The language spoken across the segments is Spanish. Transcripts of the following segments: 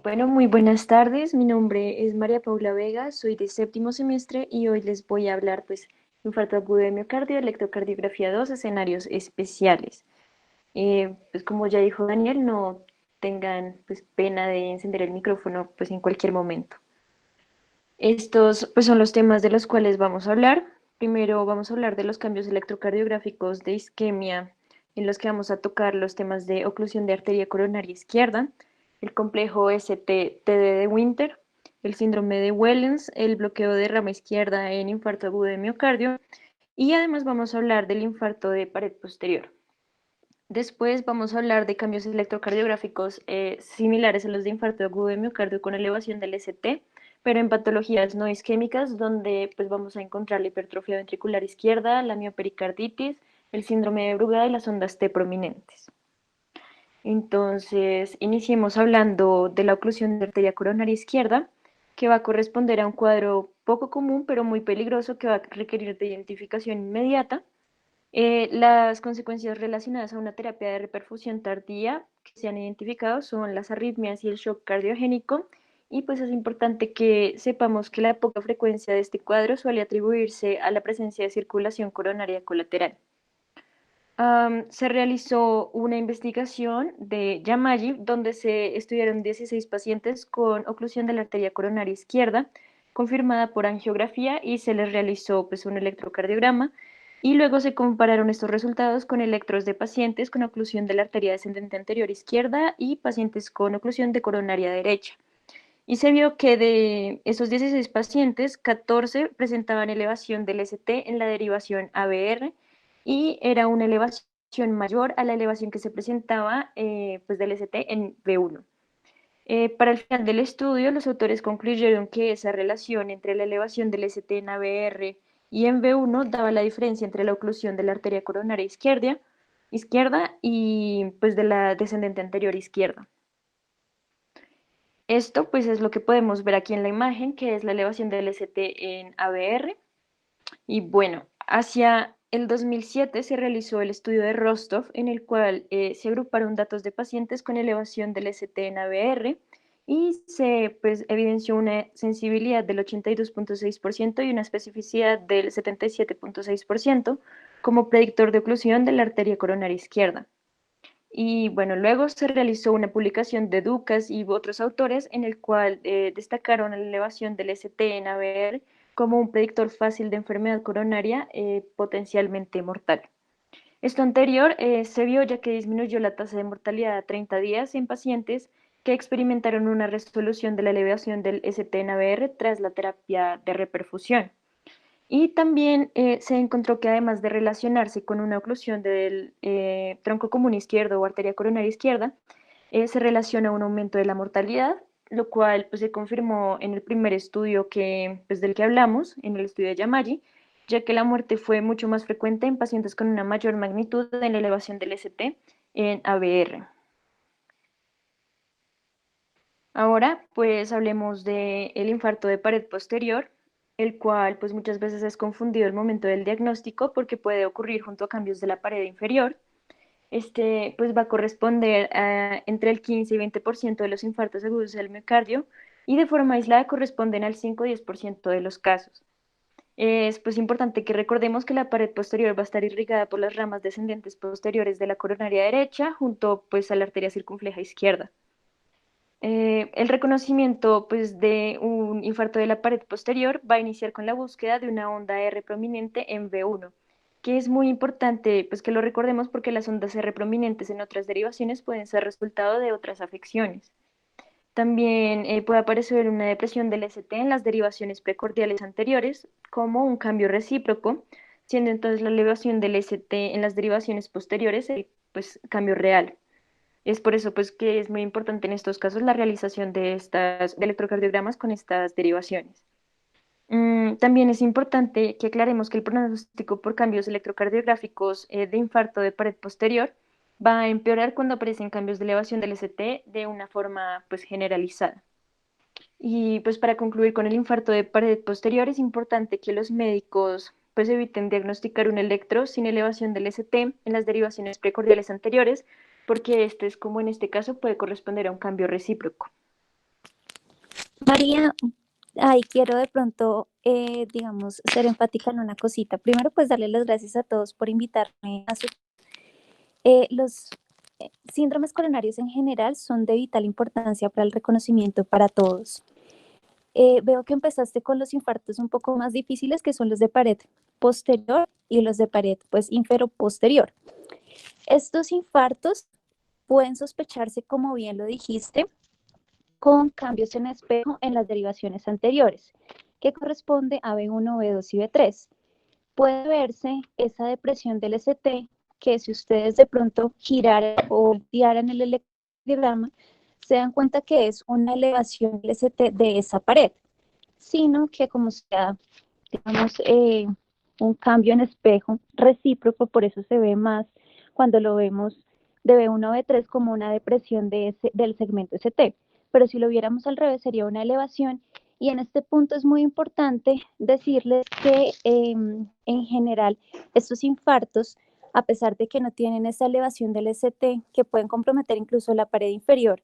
Bueno, muy buenas tardes. Mi nombre es María Paula Vega, soy de séptimo semestre y hoy les voy a hablar, pues, infarto agudo de miocardio, electrocardiografía 2, escenarios especiales. Pues, como ya dijo Daniel, no tengan, pues, pena de encender el micrófono, pues, en cualquier momento. Estos, pues, son los temas de los cuales vamos a hablar. Primero vamos a hablar de los cambios electrocardiográficos de isquemia, en los que vamos a tocar los temas de oclusión de arteria coronaria izquierda, el complejo ST-TD de Winter, el síndrome de Wellens, el bloqueo de rama izquierda en infarto agudo de miocardio, y además vamos a hablar del infarto de pared posterior. Después vamos a hablar de cambios electrocardiográficos similares a los de infarto agudo de miocardio con elevación del ST, pero en patologías no isquémicas, donde pues vamos a encontrar la hipertrofia ventricular izquierda, la miopericarditis, el síndrome de Brugada y las ondas T prominentes. Entonces, iniciemos hablando de la oclusión de arteria coronaria izquierda, que va a corresponder a un cuadro poco común, pero muy peligroso, que va a requerir de identificación inmediata. Las consecuencias relacionadas a una terapia de reperfusión tardía que se han identificado son las arritmias y el shock cardiogénico, y pues es importante que sepamos que la poca frecuencia de este cuadro suele atribuirse a la presencia de circulación coronaria colateral. Se realizó una investigación de Yamaji donde se estudiaron 16 pacientes con oclusión de la arteria coronaria izquierda confirmada por angiografía y se les realizó pues, un electrocardiograma y luego se compararon estos resultados con electros de pacientes con oclusión de la arteria descendente anterior izquierda y pacientes con oclusión de coronaria derecha. Y se vio que de esos 16 pacientes, 14 presentaban elevación del ST en la derivación ABR y era una elevación mayor a la elevación que se presentaba pues del ST en B1. Para el final del estudio, los autores concluyeron que esa relación entre la elevación del ST en ABR y en B1 daba la diferencia entre la oclusión de la arteria coronaria izquierda y pues de la descendente anterior izquierda. Esto pues es lo que podemos ver aquí en la imagen, que es la elevación del ST en ABR. Y bueno, hacia el 2007 se realizó el estudio de Rostov, en el cual se agruparon datos de pacientes con elevación del ST en ABR y se pues, evidenció una sensibilidad del 82,6% y una especificidad del 77,6% como predictor de oclusión de la arteria coronaria izquierda. Y bueno, luego se realizó una publicación de Ducas y otros autores en el cual destacaron la elevación del ST en ABR como un predictor fácil de enfermedad coronaria potencialmente mortal. Esto anterior se vio ya que disminuyó la tasa de mortalidad a 30 días en pacientes que experimentaron una resolución de la elevación del ST en ABR tras la terapia de reperfusión. Y también se encontró que además de relacionarse con una oclusión del tronco común izquierdo o arteria coronaria izquierda, se relaciona un aumento de la mortalidad, lo cual pues, se confirmó en el primer estudio pues, del que hablamos, en el estudio de Yamaji, ya que la muerte fue mucho más frecuente en pacientes con una mayor magnitud en la elevación del ST en ABR. Ahora, pues hablemos del infarto de pared posterior, el cual pues muchas veces es confundido al momento del diagnóstico porque puede ocurrir junto a cambios de la pared inferior. Este pues va a corresponder a entre el 15 y 20% de los infartos agudos del miocardio y de forma aislada corresponden al 5 y 10% de los casos. Es pues importante que recordemos que la pared posterior va a estar irrigada por las ramas descendentes posteriores de la coronaria derecha junto pues a la arteria circunfleja izquierda. El reconocimiento pues, de un infarto de la pared posterior va a iniciar con la búsqueda de una onda R prominente en V1, que es muy importante pues, que lo recordemos porque las ondas R prominentes en otras derivaciones pueden ser resultado de otras afecciones. También puede aparecer una depresión del ST en las derivaciones precordiales anteriores, como un cambio recíproco, siendo entonces la elevación del ST en las derivaciones posteriores el pues, cambio real. Es por eso pues, que es muy importante en estos casos la realización de estas de electrocardiogramas con estas derivaciones. También es importante que aclaremos que el pronóstico por cambios electrocardiográficos de infarto de pared posterior va a empeorar cuando aparecen cambios de elevación del ST de una forma pues, generalizada. Y pues para concluir con el infarto de pared posterior es importante que los médicos pues eviten diagnosticar un electro sin elevación del ST en las derivaciones precordiales anteriores, porque este es como en este caso puede corresponder a un cambio recíproco. María, ahí quiero de pronto, digamos, ser empática en una cosita. Primero, pues darle las gracias a todos por invitarme a su... los síndromes coronarios en general son de vital importancia para el reconocimiento para todos. Veo que empezaste con los infartos un poco más difíciles, que son los de pared posterior y los de pared, pues, inferoposterior. Estos infartos pueden sospecharse, como bien lo dijiste, con cambios en espejo en las derivaciones anteriores, que corresponde a B1, B2 y B3. Puede verse esa depresión del ST, que si ustedes de pronto giraran o voltearan el electrocardiograma, se dan cuenta que es una elevación del ST de esa pared, sino que como sea, digamos, un cambio en espejo recíproco, por eso se ve más cuando lo vemos de B1 a B3 como una depresión del segmento ST. Pero si lo viéramos al revés, sería una elevación. Y en este punto es muy importante decirles que en general estos infartos, a pesar de que no tienen esa elevación del ST, que pueden comprometer incluso la pared inferior,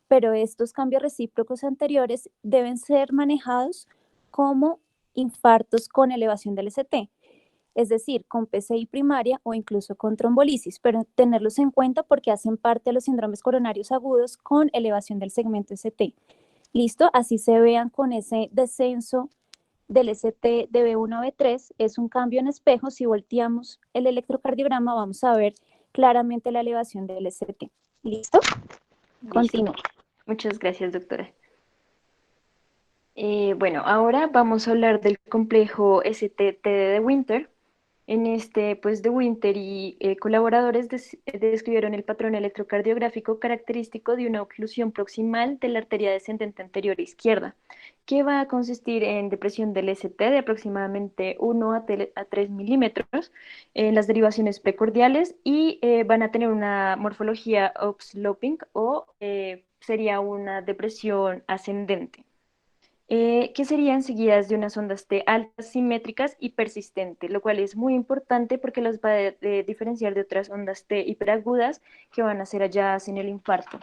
pero estos cambios recíprocos anteriores deben ser manejados como infartos con elevación del ST, es decir, con PCI primaria o incluso con trombolisis, pero tenerlos en cuenta porque hacen parte de los síndromes coronarios agudos con elevación del segmento ST. ¿Listo? Así se vean con ese descenso del ST de B1 a B3, es un cambio en espejo. Si volteamos el electrocardiograma, vamos a ver claramente la elevación del ST. ¿Listo? Listo. Continúo. Muchas gracias, doctora. Bueno, ahora vamos a hablar del complejo STT de Winter. En este, pues, de Winter y colaboradores describieron el patrón electrocardiográfico característico de una oclusión proximal de la arteria descendente anterior izquierda, que va a consistir en depresión del ST de aproximadamente 1 a 3 milímetros en las derivaciones precordiales y van a tener una morfología upsloping o sería una depresión ascendente, que serían seguidas de unas ondas T altas, simétricas y persistentes, lo cual es muy importante porque las va a diferenciar de otras ondas T hiperagudas que van a ser halladas en el infarto.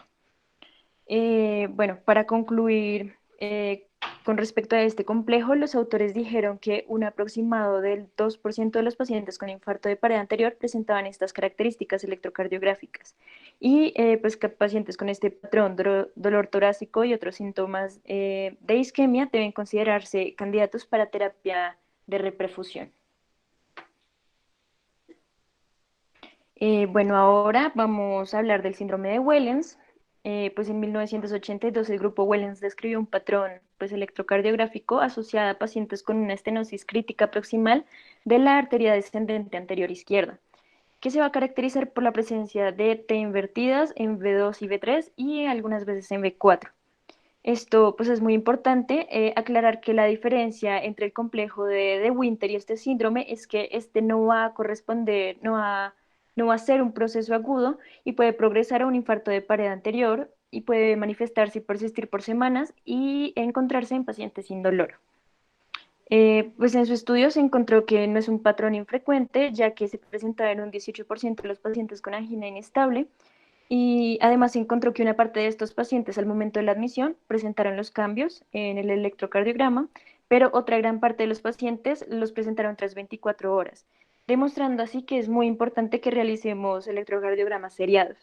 Bueno, para concluir, con respecto a este complejo, los autores dijeron que un aproximado del 2% de los pacientes con infarto de pared anterior presentaban estas características electrocardiográficas y pues que pacientes con este patrón, dolor torácico y otros síntomas de isquemia deben considerarse candidatos para terapia de reperfusión. Bueno, ahora vamos a hablar del síndrome de Wellens. Pues en 1982 el grupo Wellens describió un patrón, pues, electrocardiográfico asociado a pacientes con una estenosis crítica proximal de la arteria descendente anterior izquierda, que se va a caracterizar por la presencia de T invertidas en V2 y V3 y algunas veces en V4. Esto, pues, es muy importante aclarar que la diferencia entre el complejo de Winter y este síndrome es que este no va a corresponder, no va a ser un proceso agudo y puede progresar a un infarto de pared anterior y puede manifestarse y persistir por semanas y encontrarse en pacientes sin dolor. Pues en su estudio se encontró que no es un patrón infrecuente, ya que se presenta en un 18% de los pacientes con angina inestable, y además se encontró que una parte de estos pacientes al momento de la admisión presentaron los cambios en el electrocardiograma, pero otra gran parte de los pacientes los presentaron tras 24 horas, demostrando así que es muy importante que realicemos electrocardiogramas seriados.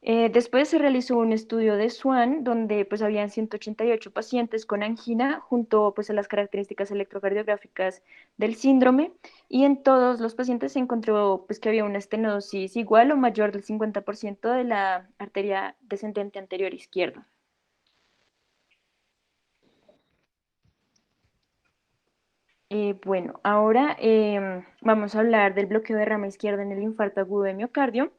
Después se realizó un estudio de Swan, donde pues habían 188 pacientes con angina junto, pues, a las características electrocardiográficas del síndrome, y en todos los pacientes se encontró, pues, que había una estenosis igual o mayor del 50% de la arteria descendente anterior izquierda. Bueno, ahora vamos a hablar del bloqueo de rama izquierda en el infarto agudo de miocardio.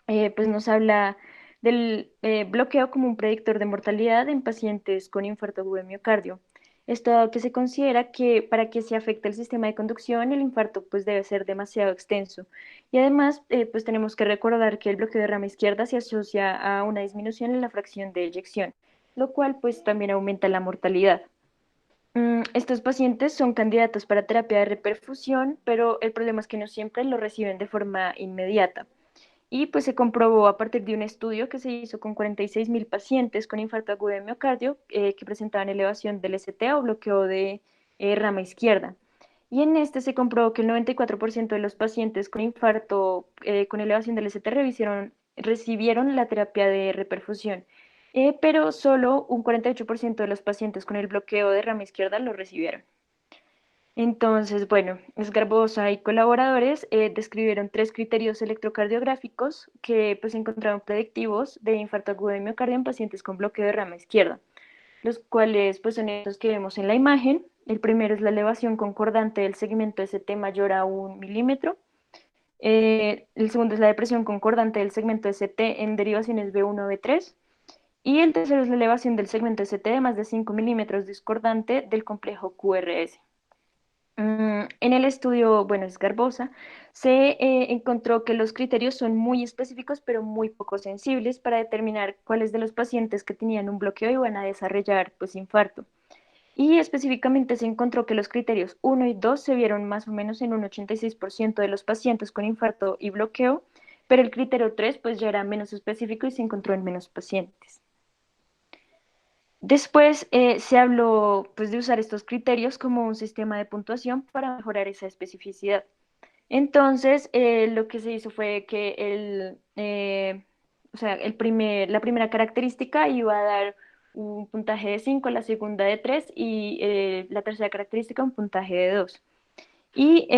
Pues nos habla del bloqueo como un predictor de mortalidad en pacientes con infarto agudo de miocardio. Esto que se considera que para que se afecte el sistema de conducción, el infarto pues debe ser demasiado extenso. Y además, pues tenemos que recordar que el bloqueo de rama izquierda se asocia a una disminución en la fracción de eyección, lo cual pues también aumenta la mortalidad. Estos pacientes son candidatos para terapia de reperfusión, pero el problema es que no siempre lo reciben de forma inmediata. Y pues se comprobó a partir de un estudio que se hizo con 46.000 pacientes con infarto agudo de miocardio que presentaban elevación del ST o bloqueo de rama izquierda. Y en este se comprobó que el 94% de los pacientes con infarto con elevación del ST recibieron la terapia de reperfusión, pero solo un 48% de los pacientes con el bloqueo de rama izquierda lo recibieron. Entonces, bueno, Esgarbosa y colaboradores describieron tres criterios electrocardiográficos que pues encontraron predictivos de infarto agudo de miocardio en pacientes con bloqueo de rama izquierda, los cuales pues son estos que vemos en la imagen. El primero es la elevación concordante del segmento ST mayor a 1 milímetro. El segundo es la depresión concordante del segmento ST en derivaciones B1 o B3. Y el tercero es la elevación del segmento ST de más de 5 milímetros discordante del complejo QRS. En el estudio, bueno, es Garbosa, se encontró que los criterios son muy específicos, pero muy poco sensibles para determinar cuáles de los pacientes que tenían un bloqueo iban a desarrollar pues infarto. Y específicamente se encontró que los criterios uno y 2 se vieron más o menos en un 86% de los pacientes con infarto y bloqueo, pero el criterio 3 pues ya era menos específico y se encontró en menos pacientes. Después se habló pues, de usar estos criterios como un sistema de puntuación para mejorar esa especificidad. Entonces, lo que se hizo fue que o sea, la primera característica iba a dar un puntaje de 5, la segunda de 3 y la tercera característica un puntaje de 2. Y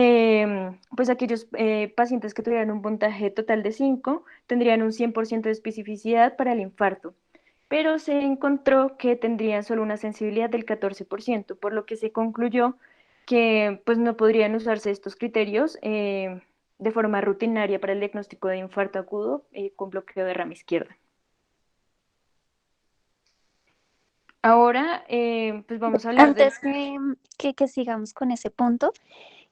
pues aquellos pacientes que tuvieran un puntaje total de 5 tendrían un 100% de especificidad para el infarto, pero se encontró que tendrían solo una sensibilidad del 14%, por lo que se concluyó que pues no podrían usarse estos criterios de forma rutinaria para el diagnóstico de infarto agudo con bloqueo de rama izquierda. Ahora pues vamos a hablar de... Antes que sigamos con ese punto,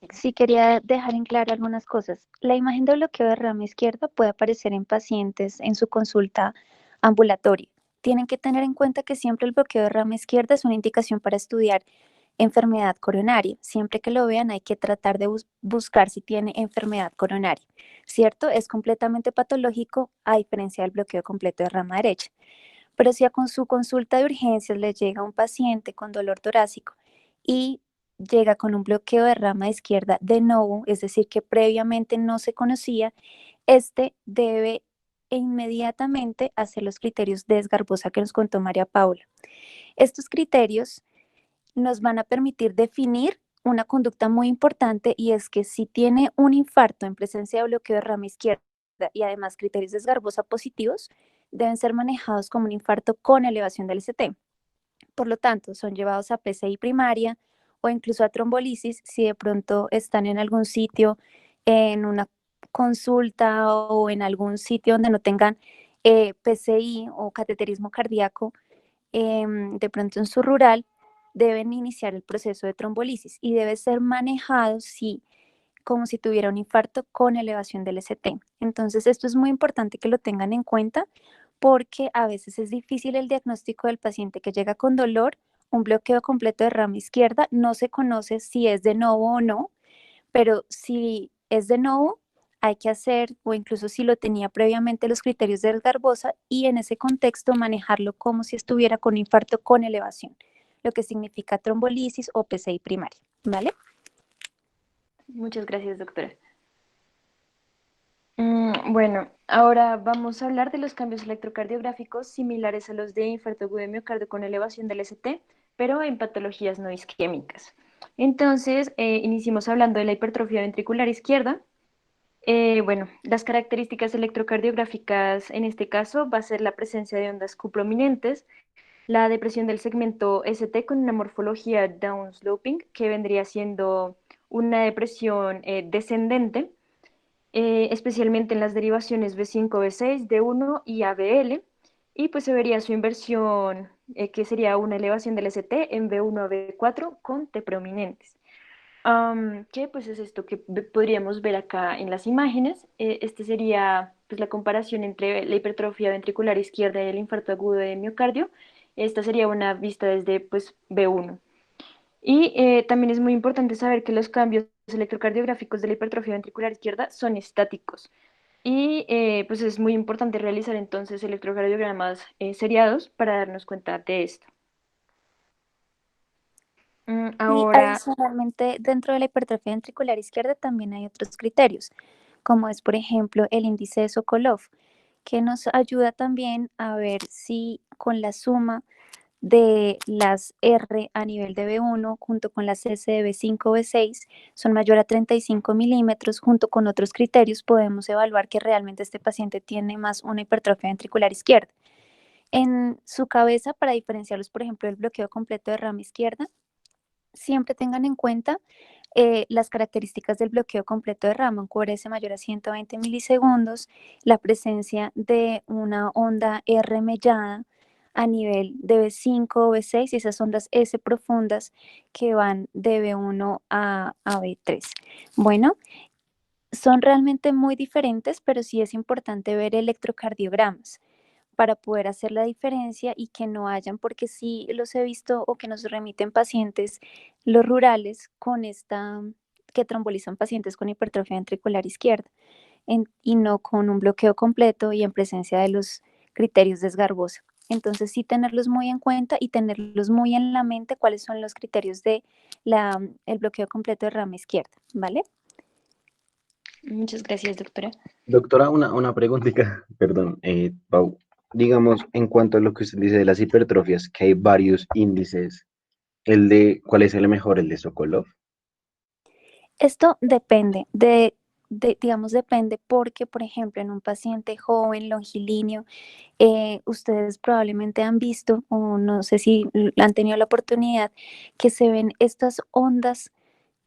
sí quería dejar en claro algunas cosas. La imagen de bloqueo de rama izquierda puede aparecer en pacientes en su consulta ambulatoria. Tienen que tener en cuenta que siempre el bloqueo de rama izquierda es una indicación para estudiar enfermedad coronaria. Siempre que lo vean hay que tratar de buscar si tiene enfermedad coronaria, ¿cierto? Es completamente patológico a diferencia del bloqueo completo de rama derecha. Pero si con su consulta de urgencias le llega un paciente con dolor torácico y llega con un bloqueo de rama izquierda de novo, es decir, que previamente no se conocía, este debe inmediatamente hacer los criterios de Esgarbosa que nos contó María Paula. Estos criterios nos van a permitir definir una conducta muy importante y es que si tiene un infarto en presencia de bloqueo de rama izquierda y además criterios de Esgarbosa positivos, deben ser manejados como un infarto con elevación del ST. Por lo tanto, son llevados a PCI primaria o incluso a trombolisis si de pronto están en algún sitio, en una consulta o en algún sitio donde no tengan PCI o cateterismo cardíaco, de pronto en su rural, deben iniciar el proceso de trombolisis y debe ser manejado como si tuviera un infarto con elevación del ST. Entonces, esto es muy importante que lo tengan en cuenta porque a veces es difícil el diagnóstico del paciente que llega con dolor, un bloqueo completo de rama izquierda, no se conoce si es de novo o no, pero si es de novo, hay que hacer, o incluso si lo tenía previamente, los criterios de Garbosa y en ese contexto manejarlo como si estuviera con infarto con elevación, lo que significa trombolisis o PCI primaria, ¿vale? Muchas gracias, doctora. Bueno, ahora vamos a hablar de los cambios electrocardiográficos similares a los de infarto agudo de miocardio con elevación del ST, pero en patologías no isquémicas. Entonces, iniciamos hablando de la hipertrofia ventricular izquierda. Bueno, las características electrocardiográficas en este caso va a ser la presencia de ondas Q prominentes, la depresión del segmento ST con una morfología downsloping, que vendría siendo una depresión descendente, especialmente en las derivaciones B5, B6, D1 y ABL, y pues se vería su inversión, que sería una elevación del ST en B1 a B4 con T prominentes. ¿Qué pues es esto que podríamos ver acá en las imágenes? Este sería pues, la comparación entre la hipertrofia ventricular izquierda y el infarto agudo de miocardio. Esta sería una vista desde pues, B1. Y también es muy importante saber que los cambios electrocardiográficos de la hipertrofia ventricular izquierda son estáticos. Y pues es muy importante realizar entonces electrocardiogramas seriados para darnos cuenta de esto. Y Ahora, adicionalmente, dentro de la hipertrofia ventricular izquierda también hay otros criterios, como es, por ejemplo, el índice de Sokolov, que nos ayuda también a ver si con la suma de las R a nivel de B1 junto con las S de B5 o B6 son mayor a 35 milímetros, junto con otros criterios podemos evaluar que realmente este paciente tiene más una hipertrofia ventricular izquierda. En su cabeza, para diferenciarlos, por ejemplo, del bloqueo completo de rama izquierda, siempre tengan en cuenta las características del bloqueo completo de rama, un QRS mayor a 120 milisegundos, la presencia de una onda R mellada a nivel de B5 o B6 y esas ondas S profundas que van de B1 a B3. Bueno, son realmente muy diferentes, pero sí es importante ver electrocardiogramas para poder hacer la diferencia y que no hayan, porque sí los he visto o que nos remiten pacientes, los rurales, con esta, que trombolizan pacientes con hipertrofia ventricular izquierda y no con un bloqueo completo y en presencia de los criterios de Esgarbosa. Entonces sí tenerlos muy en cuenta y tenerlos muy en la mente cuáles son los criterios de el bloqueo completo de rama izquierda, ¿vale? muchas gracias, doctora. Doctora, una preguntita, perdón, Pau. Digamos, en cuanto a lo que usted dice de las hipertrofias, que hay varios índices, ¿cuál es el mejor? ¿El de Sokolov? Esto depende digamos, depende porque, por ejemplo, en un paciente joven, longilíneo, ustedes probablemente han visto, o no sé si han tenido la oportunidad, que se ven estas ondas,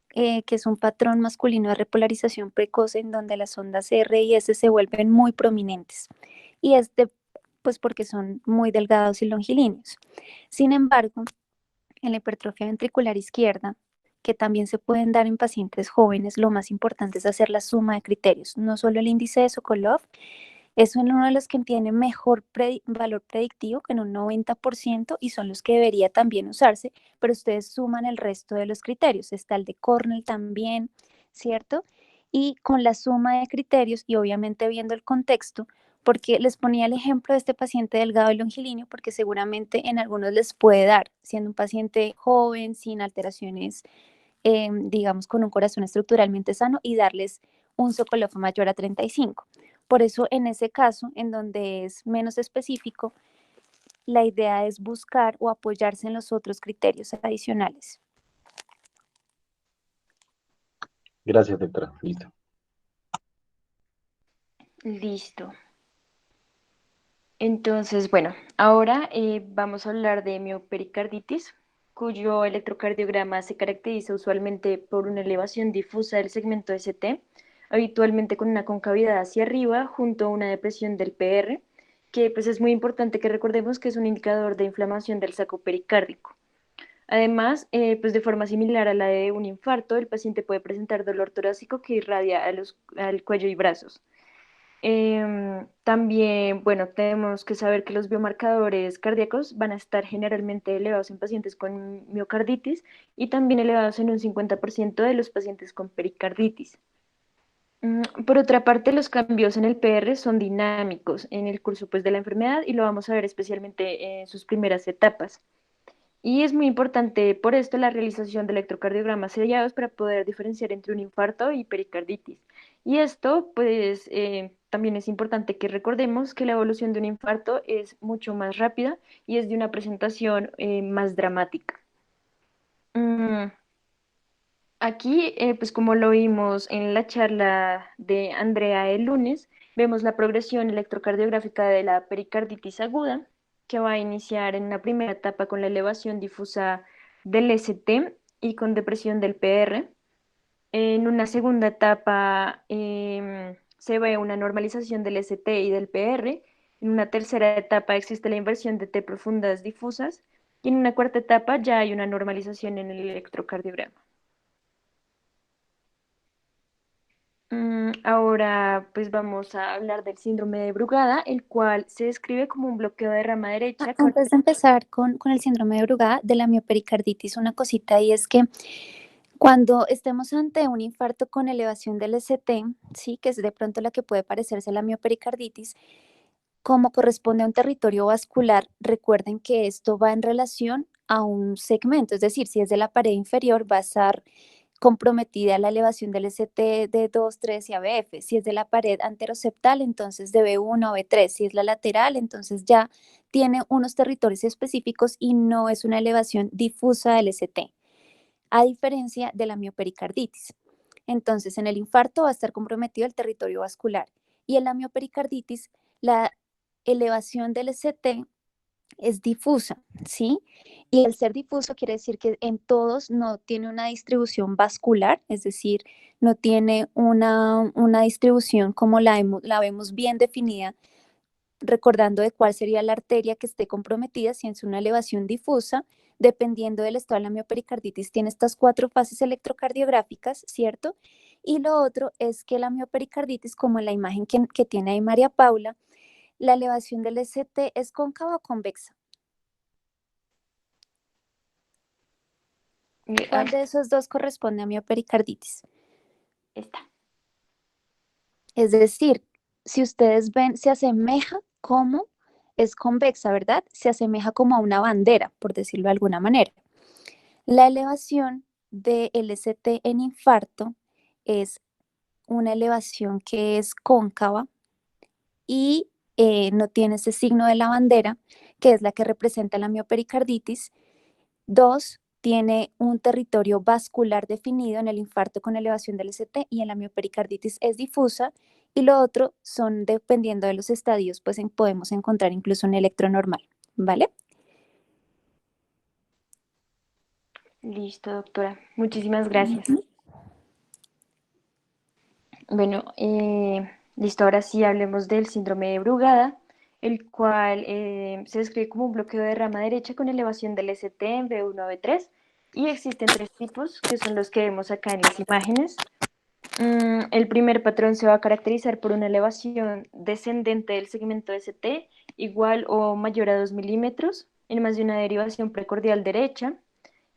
que es un patrón masculino de repolarización precoz, en donde las ondas R y S se vuelven muy prominentes. Y pues porque son muy delgados y longilíneos. Sin embargo, en la hipertrofia ventricular izquierda, que también se pueden dar en pacientes jóvenes, lo más importante es hacer la suma de criterios, no solo el índice de Sokolov, es uno de los que tiene mejor valor predictivo, que en un 90%, y son los que debería también usarse, pero ustedes suman el resto de los criterios. Está el de Cornell también, ¿cierto? Y con la suma de criterios y obviamente viendo el contexto, porque les ponía el ejemplo de este paciente delgado y longilíneo, porque seguramente en algunos les puede dar, siendo un paciente joven, sin alteraciones, digamos, con un corazón estructuralmente sano, y darles un Sokolov mayor a 35. Por eso, en ese caso, en donde es menos específico, la idea es buscar o apoyarse en los otros criterios adicionales. Gracias, doctora. Listo. Listo. Entonces, bueno, ahora vamos a hablar de miopericarditis, cuyo electrocardiograma se caracteriza usualmente por una elevación difusa del segmento ST, habitualmente con una concavidad hacia arriba junto a una depresión del PR, que pues es muy importante que recordemos que es un indicador de inflamación del saco pericárdico. Además, pues de forma similar a la de un infarto, el paciente puede presentar dolor torácico que irradia al cuello y brazos. También, bueno, tenemos que saber que los biomarcadores cardíacos van a estar generalmente elevados en pacientes con miocarditis y también elevados en un 50% de los pacientes con pericarditis. Por otra parte, los cambios en el PR son dinámicos en el curso pues, de la enfermedad y lo vamos a ver especialmente en sus primeras etapas. Y es muy importante por esto la realización de electrocardiogramas seriados para poder diferenciar entre un infarto y pericarditis. Y esto, pues, también es importante que recordemos que la evolución de un infarto es mucho más rápida y es de una presentación más dramática. Mm, Aquí, pues como lo vimos en la charla de Andrea el lunes, vemos la progresión electrocardiográfica de la pericarditis aguda, que va a iniciar en una primera etapa con la elevación difusa del ST y con depresión del PR. En una segunda etapa se ve una normalización del ST y del PR. En una tercera etapa existe la inversión de T profundas difusas. Y en una cuarta etapa ya hay una normalización en el electrocardiograma. Ahora pues vamos a hablar del síndrome de Brugada, el cual se describe como un bloqueo de rama derecha con... Antes de empezar con el síndrome de Brugada, de la miopericarditis, una cosita, y es que Cuando estemos ante un infarto con elevación del ST, ¿sí? Que es de pronto la que puede parecerse a la miopericarditis, como corresponde a un territorio vascular, recuerden que esto va en relación a un segmento, es decir, si es de la pared inferior va a estar comprometida la elevación del ST de 2, 3 y ABF. Si es de la pared anteroseptal, entonces de B1 a B3. Si es la lateral, entonces ya tiene unos territorios específicos y no es una elevación difusa del ST, a diferencia de la miopericarditis. Entonces, en el infarto va a estar comprometido el territorio vascular y en la miopericarditis la elevación del ST es difusa, ¿sí? Y al ser difuso quiere decir que en todos no tiene una distribución vascular, es decir, no tiene una distribución como la vemos bien definida, recordando de cuál sería la arteria que esté comprometida, si es una elevación difusa, dependiendo del estado de la miopericarditis, tiene estas 4 fases electrocardiográficas, ¿cierto? Y lo otro es que la miopericarditis, como en la imagen que tiene ahí María Paula, la elevación del ST es cóncava o convexa. ¿Cuál de esos dos corresponde a miopericarditis? Esta. Es decir, si ustedes ven, se asemeja como es convexa, ¿verdad? Se asemeja como a una bandera, por decirlo de alguna manera. La elevación del ST en infarto es una elevación que es cóncava y no tiene ese signo de la bandera, que es la que representa la miopericarditis. 2, tiene un territorio vascular definido en el infarto con elevación del ST y en la miopericarditis es difusa. Y lo otro son, dependiendo de los estadios, pues podemos encontrar incluso un electronormal, ¿vale? Listo, doctora. Muchísimas gracias. Ujú. Bueno, listo, ahora sí hablemos del síndrome de Brugada, el cual se describe como un bloqueo de rama derecha con elevación del ST en B1 a B3 y existen 3 tipos que son los que vemos acá en las imágenes. El primer patrón se va a caracterizar por una elevación descendente del segmento ST igual o mayor a 2 milímetros en más de una derivación precordial derecha,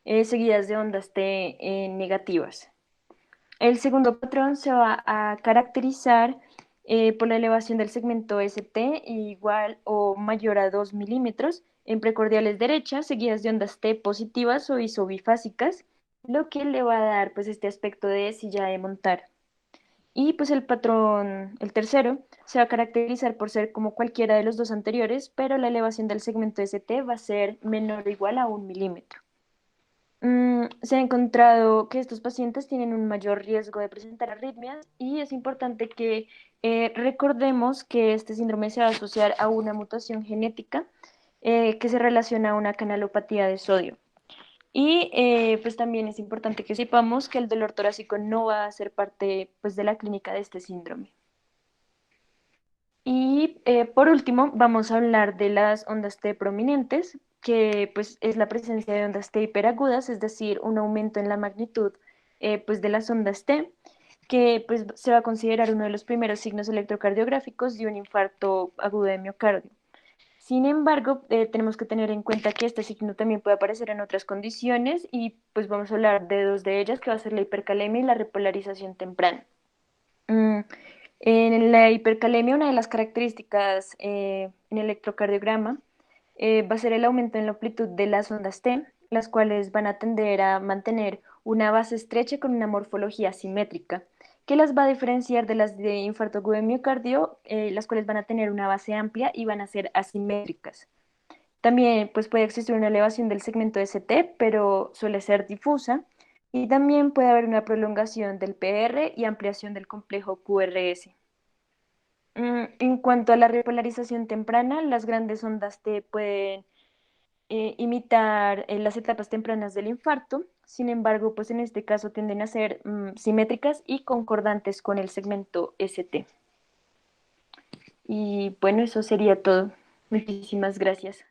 seguidas de ondas T negativas. El segundo patrón se va a caracterizar por la elevación del segmento ST igual o mayor a 2 milímetros en precordiales derechas, seguidas de ondas T positivas o isobifásicas, lo que le va a dar pues este aspecto de silla de montar. Y pues el patrón, el tercero, se va a caracterizar por ser como cualquiera de los dos anteriores, pero la elevación del segmento ST va a ser menor o igual a 1 milímetro. Se ha encontrado que estos pacientes tienen un mayor riesgo de presentar arritmias y es importante que recordemos que este síndrome se va a asociar a una mutación genética que se relaciona a una canalopatía de sodio. Y pues también es importante que sepamos que el dolor torácico no va a ser parte pues, de la clínica de este síndrome. Y por último, vamos a hablar de las ondas T prominentes, que pues es la presencia de ondas T hiperagudas, es decir, un aumento en la magnitud pues de las ondas T, que pues se va a considerar uno de los primeros signos electrocardiográficos de un infarto agudo de miocardio. Sin embargo, tenemos que tener en cuenta que este signo también puede aparecer en otras condiciones y pues vamos a hablar de 2 de ellas, que va a ser la hipercalemia y la repolarización temprana. Mm, En la hipercalemia, una de las características en el electrocardiograma va a ser el aumento en la amplitud de las ondas T, las cuales van a tender a mantener una base estrecha con una morfología simétrica, que las va a diferenciar de las de infarto agudo de miocardio, las cuales van a tener una base amplia y van a ser asimétricas. También pues, puede existir una elevación del segmento ST, pero suele ser difusa. Y también puede haber una prolongación del PR y ampliación del complejo QRS. En cuanto a la repolarización temprana, las grandes ondas T pueden imitar las etapas tempranas del infarto. Sin embargo, pues en este caso tienden a ser simétricas y concordantes con el segmento ST. Y bueno, eso sería todo. Muchísimas gracias.